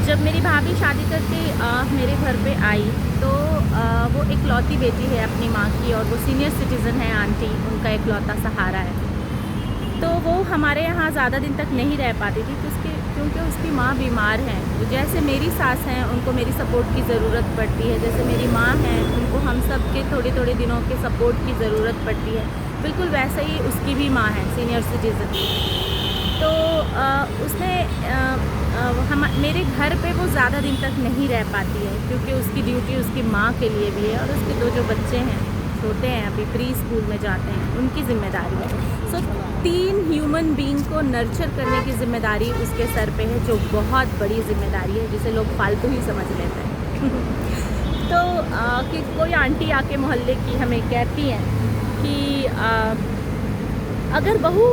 जब मेरी भाभी शादी करके मेरे घर पे आई तो वो इकलौती बेटी है अपनी माँ की, और वो सीनियर सिटीज़न है आंटी, उनका इकलौता सहारा है। तो वो हमारे यहाँ ज़्यादा दिन तक नहीं रह पाती थी क्योंकि उसकी माँ बीमार है। जैसे मेरी सास हैं, उनको मेरी सपोर्ट की ज़रूरत पड़ती है, जैसे मेरी माँ हैं, उनको हम सब के थोड़े थोड़े दिनों के सपोर्ट की ज़रूरत पड़ती है, बिल्कुल वैसे ही उसकी भी माँ है सीनियर सिटीज़न। तो उसने हम मेरे घर पे वो ज़्यादा दिन तक नहीं रह पाती है क्योंकि उसकी ड्यूटी उसकी माँ के लिए भी है, और उसके दो जो बच्चे हैं छोटे हैं, अभी प्री स्कूल में जाते हैं, उनकी ज़िम्मेदारी है। सो 3 ह्यूमन बीइंग को नर्चर करने की ज़िम्मेदारी उसके सर पे है, जो बहुत बड़ी ज़िम्मेदारी है, जिसे लोग फालतू ही समझ लेते हैं। तो कि कोई आंटी आके मोहल्ले की हमें कहती हैं कि अगर बहू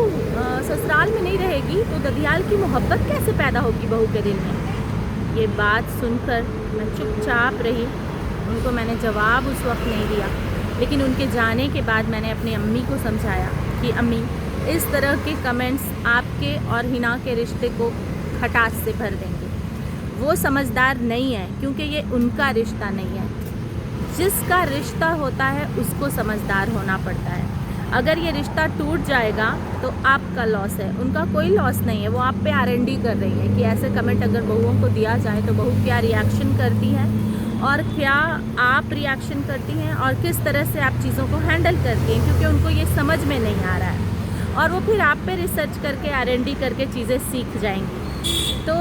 ससुराल में नहीं रहेगी तो ददियाल की मोहब्बत कैसे पैदा होगी बहू के दिल में। ये बात सुनकर मैं चुपचाप रही, उनको मैंने जवाब उस वक्त नहीं दिया, लेकिन उनके जाने के बाद मैंने अपनी अम्मी को समझाया कि अम्मी, इस तरह के कमेंट्स आपके और हिना के रिश्ते को खटास से भर देंगे। वो समझदार नहीं है क्योंकि ये उनका रिश्ता नहीं है। जिसका रिश्ता होता है उसको समझदार होना पड़ता है। अगर ये रिश्ता टूट जाएगा तो आपका लॉस है, उनका कोई लॉस नहीं है। वो आप पे R&D कर रही है कि ऐसे कमेंट अगर बहुओं को दिया जाए तो बहू क्या रिएक्शन करती है, और क्या आप रिएक्शन करती हैं, और किस तरह से आप चीज़ों को हैंडल करती हैं, क्योंकि उनको ये समझ में नहीं आ रहा है, और वो फिर आप पे रिसर्च करके R&D करके चीज़ें सीख जाएंगी। तो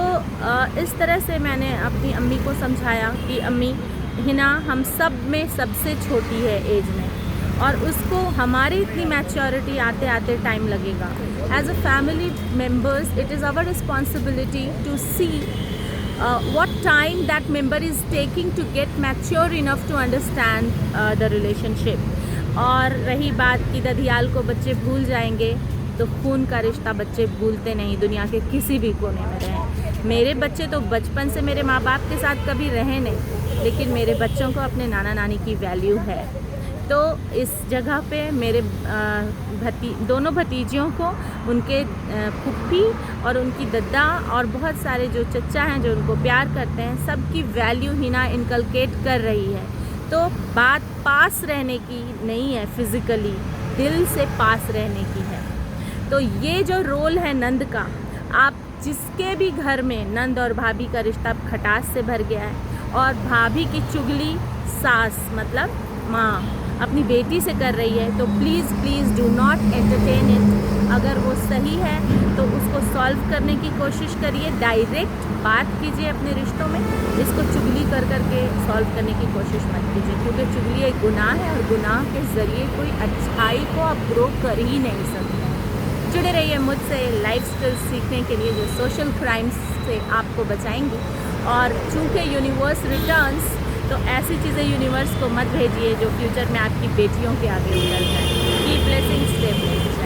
इस तरह से मैंने अपनी अम्मी को समझाया कि अम्मी, हिना हम सब में सबसे छोटी है एज में, और उसको हमारी इतनी मैच्योरिटी आते आते टाइम लगेगा। As a family members it is our responsibility to see what time that member is taking to get mature enough to understand the relationship। और रही बात कि ददियाल को बच्चे भूल जाएंगे, तो खून का रिश्ता बच्चे भूलते नहीं, दुनिया के किसी भी कोने में रहें। मेरे बच्चे तो बचपन से मेरे माँ बाप के साथ कभी रहे नहीं, लेकिन मेरे बच्चों को अपने नाना नानी की वैल्यू है। तो इस जगह पे मेरे दोनों भतीजियों को उनके फुप्पी और उनकी दद्दा और बहुत सारे जो चचा हैं जो उनको प्यार करते हैं, सबकी वैल्यू हिना इनकलकेट कर रही है। तो बात पास रहने की नहीं है, फिज़िकली दिल से पास रहने की है। तो ये जो रोल है नंद का, आप जिसके भी घर में नंद और भाभी का रिश्ता खटास से भर गया है, और भाभी की चुगली सास मतलब माँ अपनी बेटी से कर रही है, तो please please do not entertain it. अगर वो सही है तो उसको सॉल्व करने की कोशिश करिए, डायरेक्ट बात कीजिए अपने रिश्तों में। इसको चुगली कर करके सॉल्व करने की कोशिश मत कीजिए, क्योंकि चुगली एक गुनाह है, और गुनाह के ज़रिए कोई अच्छाई को आप ग्रो कर ही नहीं सकते। जुड़े रहिए मुझसे लाइफ स्किल्स सीखने के लिए जो सोशल क्राइम्स से आपको बचाएंगी। और चूँकि यूनिवर्स रिटर्न्स, तो ऐसी चीज़ें यूनिवर्स को मत भेजिए जो फ्यूचर में आपकी बेटियों के आगे उतर जाए। Keep blessings, stay blessed.